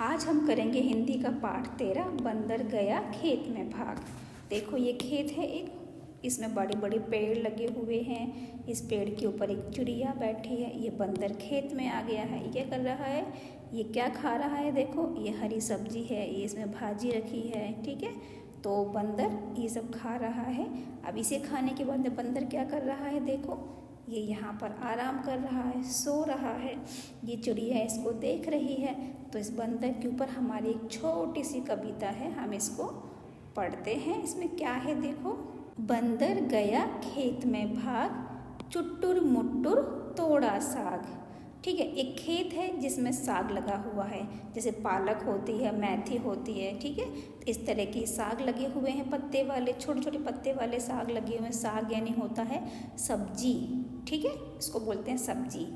आज हम करेंगे हिंदी का पाठ 13 बंदर गया खेत में भाग। देखो ये खेत है एक, इसमें बड़े बड़े पेड़ लगे हुए हैं। इस पेड़ के ऊपर एक चिड़िया बैठी है। ये बंदर खेत में आ गया है। ये क्या कर रहा है, ये क्या खा रहा है। देखो ये हरी सब्जी है, ये इसमें भाजी रखी है, ठीक है। तो बंदर ये सब खा रहा है। अब इसे खाने के बाद बंदर क्या कर रहा है, देखो ये यहाँ पर आराम कर रहा है, सो रहा है। ये चिड़िया इसको देख रही है। तो इस बंदर के ऊपर हमारी एक छोटी सी कविता है, हम इसको पढ़ते हैं। इसमें क्या है देखो, बंदर गया खेत में भाग, चुट्टुर मुट्टुर तोड़ा साग। ठीक है, एक खेत है जिसमें साग लगा हुआ है, जैसे पालक होती है, मेथी होती है, ठीक है। इस तरह के साग लगे हुए हैं, पत्ते वाले, छोटे छोटे पत्ते वाले साग लगे हुए हैं। साग यानी होता है सब्जी, ठीक है, इसको बोलते हैं सब्जी।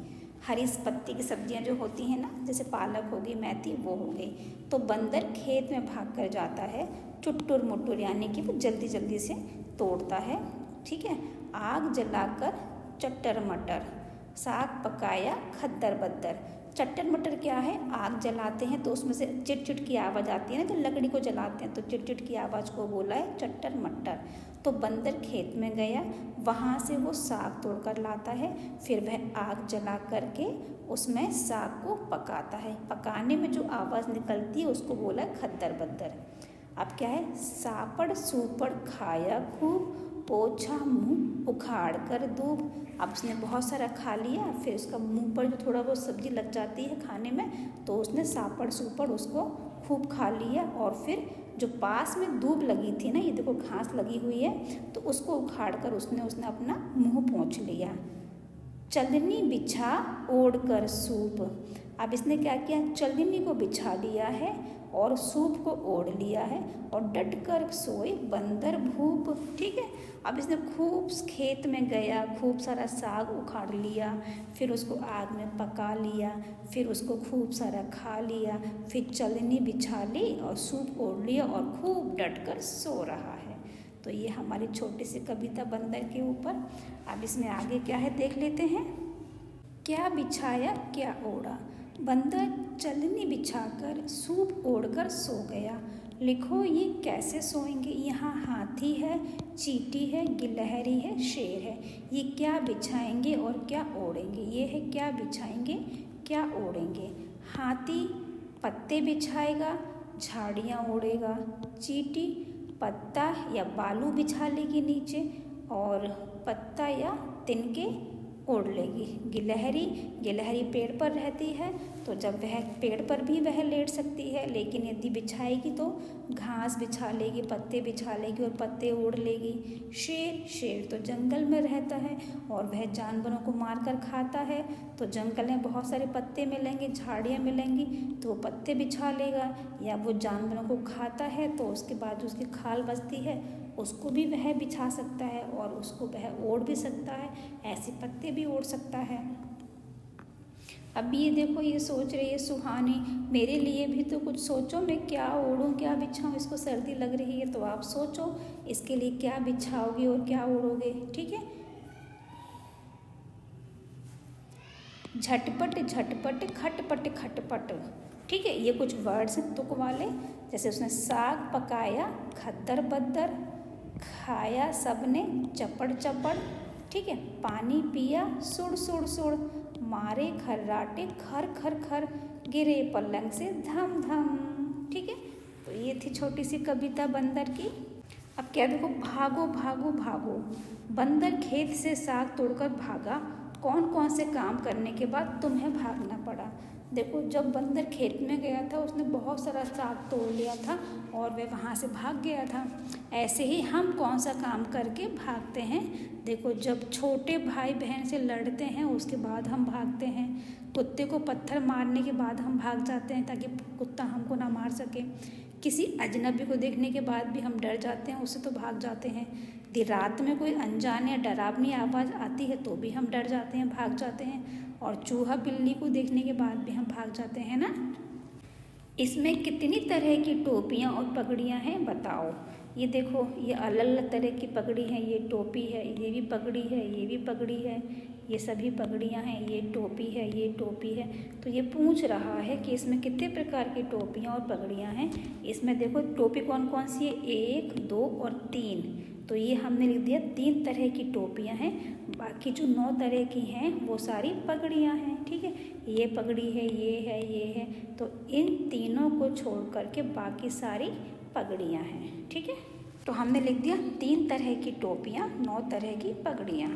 हरी पत्ती की सब्जियां जो होती हैं ना, जैसे पालक होगी, मेथी, वो हो गई। तो बंदर खेत में भाग कर जाता है, चुट्टुर मुट्टुर यानी कि वो जल्दी जल्दी से तोड़ता है, ठीक है। आग जलाकर चट्टर मटर, साग पकाया खद्दर बद्दर। चट्टर मटर क्या है, आग जलाते हैं तो उसमें से चिट चिट की आवाज़ आती है ना, तो लकड़ी को जलाते हैं तो चिट चिट की आवाज़ को बोला है चट्टर मटर। तो बंदर खेत में गया, वहाँ से वो साग तोड़कर लाता है, फिर वह आग जला करके उसमें साग को पकाता है। पकाने में जो आवाज़ निकलती है उसको बोला है खद्दर बद्दर। अब क्या है, सापड़ सूपड़ खाया खूब, पोछा मुँह उखाड़ कर दूब। अब उसने बहुत सारा खा लिया, फिर उसका मुंह पर जो थोड़ा बहुत सब्जी लग जाती है खाने में, तो उसने सापड़ सूपड़ उसको खूब खा लिया। और फिर जो पास में दूब लगी थी ना, ये देखो घास लगी हुई है, तो उसको उखाड़ कर उसने अपना मुंह पोंछ लिया। चलनी बिछा ओढ़ कर सूप। अब इसने क्या किया, चलनी को बिछा लिया है और सूप को ओढ़ लिया है, और डट कर सोए बंदर भूप। ठीक है, अब इसने खूब खेत में गया, खूब सारा साग उखाड़ लिया, फिर उसको आग में पका लिया, फिर उसको खूब सारा खा लिया, फिर चलनी बिछा ली और सूप ओढ़ लिया और खूब डट कर सो रहा है। तो ये हमारी छोटी सी कविता बंदर के ऊपर। अब इसमें आगे क्या है देख लेते हैं। क्या बिछाया क्या ओढ़ा, बंदर चलनी बिछाकर सूप ओढ़कर सो गया। लिखो ये कैसे सोएंगे, यहाँ हाथी है, चींटी है, गिलहरी है, शेर है। ये क्या बिछाएंगे और क्या ओढ़ेंगे, ये है क्या बिछाएंगे क्या ओढ़ेंगे। हाथी पत्ते बिछाएगा, झाड़ियाँ ओढ़ेगा। चींटी पत्ता या बालू बिछा लेगी नीचे, और पत्ता या तिनके ओढ़ लेगी। गिलहरी पेड़ पर रहती है, तो जब वह पेड़ पर भी वह लेट सकती है, लेकिन यदि बिछाएगी तो घास बिछा लेगी, पत्ते बिछा लेगी और पत्ते ओढ़ लेगी। शेर तो जंगल में रहता है और वह जानवरों को मार कर खाता है, तो जंगल में बहुत सारे पत्ते मिलेंगे, झाड़ियाँ मिलेंगी, तो वो पत्ते बिछा लेगा। या वो जानवरों को खाता है तो उसके बाद उसकी खाल बचती है, उसको भी वह बिछा सकता है और उसको वह ओढ़ भी सकता है, ऐसे पत्ते भी ओढ़ सकता है। अब ये देखो, ये सोच रही है सुहानी, मेरे लिए भी तो कुछ सोचो, मैं क्या ओढ़ूँ क्या बिछाऊँ, इसको सर्दी लग रही है, तो आप सोचो इसके लिए क्या बिछाओगे और क्या ओढ़ोगे, ठीक है। झटपट झटपट खटपट खटपट, ठीक है, ये कुछ वर्ड्स हैं तुक वाले। जैसे उसने साग पकाया खद्दर बद्दर, खाया सबने चपड़ चपड़, ठीक है। पानी पिया सुड़ सुड़ सुड़, मारे खर्राटे खर खर खर, गिरे पलंग से धम धम, ठीक है। तो ये थी छोटी सी कविता बंदर की। अब क्या देखो, भागो भागो भागो, बंदर खेत से साग तोड़कर भागा, कौन कौन से काम करने के बाद तुम्हें भागना पड़ा। देखो, जब बंदर खेत में गया था उसने बहुत सारा साग तोड़ लिया था और वह वहाँ से भाग गया था। ऐसे ही हम कौन सा काम करके भागते हैं। देखो, जब छोटे भाई बहन से लड़ते हैं उसके बाद हम भागते हैं। कुत्ते को पत्थर मारने के बाद हम भाग जाते हैं ताकि कुत्ता हमको ना मार सके। किसी अजनबी को देखने के बाद भी हम डर जाते हैं, उससे तो भाग जाते हैं। यदि रात में कोई अनजान या डरावनी आवाज़ आती है तो भी हम डर जाते हैं, भाग जाते हैं। और चूहा बिल्ली को देखने के बाद भी हम भाग जाते हैं ना। इसमें कितनी तरह की टोपियाँ और पगड़ियाँ हैं बताओ। ये देखो, ये अलग अलग तरह की पगड़ी है, ये टोपी है, ये भी पगड़ी है, ये भी पगड़ी है, ये सभी पगड़ियाँ हैं, ये टोपी है, ये टोपी है। तो ये पूछ रहा है कि इसमें कितने प्रकार की टोपियाँ और पगड़ियाँ हैं। इसमें देखो टोपी कौन कौन सी है, 1, 2 और 3। तो ये हमने लिख दिया 3 तरह की टोपियाँ हैं। बाकी जो 9 तरह की हैं वो सारी पगड़ियाँ हैं। ठीक है, ये पगड़ी है, ये है, ये है। तो इन तीनों को छोड़ करके बाकी सारी पगड़ियाँ हैं। ठीक है, तो हमने लिख दिया 3 तरह की टोपियाँ, 9 तरह की पगड़ियाँ।